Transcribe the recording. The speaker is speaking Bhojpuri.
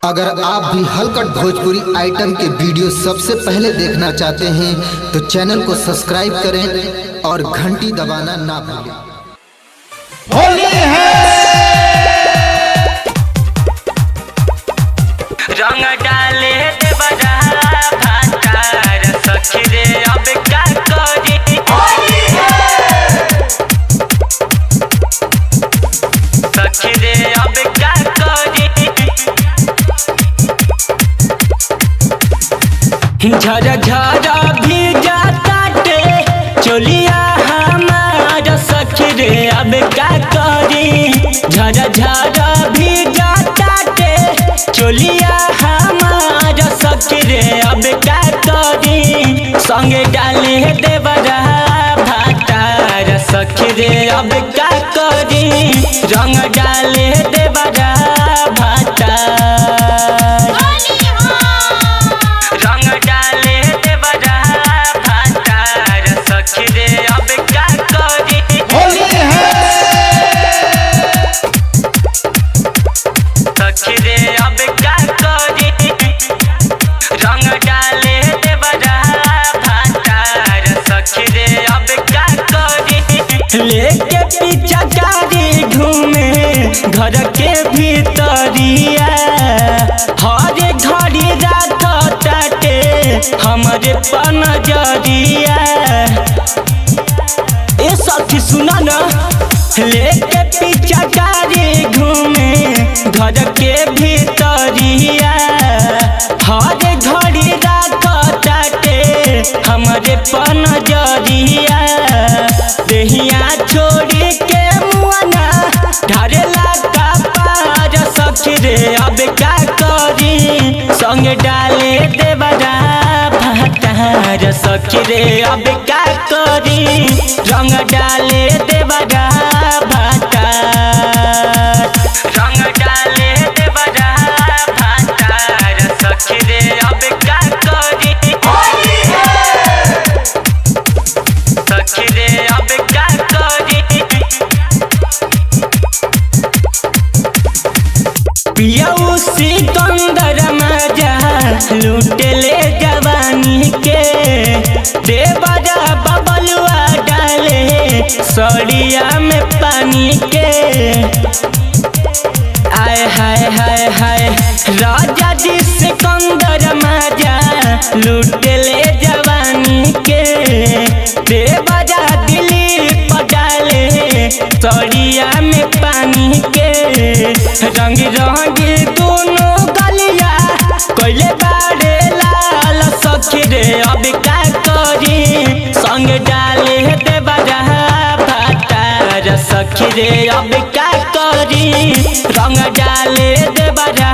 अगर आप भी हलकट भोजपुरी आइटम के वीडियो सबसे पहले देखना चाहते हैं तो चैनल को सब्सक्राइब करें और घंटी दबाना ना भूलें। होली है रंग डाले देवरा भातार सखी रे अब क्या करी। होली है सखी रे अब क्या करी। झरा झरा भीजा काटे चोलिया हमारा सखी रे अब क्या करी। झरा झरा भीजा काटे चोलिया हमारा सखी रे अब क्या करी। संगे डाले देवरा भातार सखी रे अब क्या करी। रंग डाले देवरा भातार रंग डाले देवरा भातार सखी रे अब क्या करी। होली है सखी रे अब क्या करी। रंग डाले देवरा भातार सखी रे अब क्या करी। लेके पीछा गाड़ी घूमे घर के भीतरिया हर घड़ी रात ताटे हमारे पनजरिया। ए सखी सुना ना लेके पीछा गाड़ी घूमे घर के भीतरिया हर घड़ी रात ताटे हमारे पनजरिया। देहिया छोड़ी के मुआना ढारेला का पार सखी रे अब क्या करी। संग डाले देवरा भातार सखी रे अब क्या करी। रंग डाले देवरा भातार रंग डाले देवरा भातार सखी रे अब क्या करी। होली है सखी रे अब क्या करी। पियाऊ सिकंदर मजा लूटले जवानी के देवरा बबलुआ डाले सड़िया में पानी के। आय हाय हाय हाय राजा जी सिकंदर मजा लूटले जवानी के देवरा दिलीप डाले सड़िया में पानी के। रंग रंगी दोनों गलिया कोयले बाड़े लाल सखी रे अब क्या करी। संग डाले देवरा भातार सखी रे अब क्या करी। रंग डाले देवरा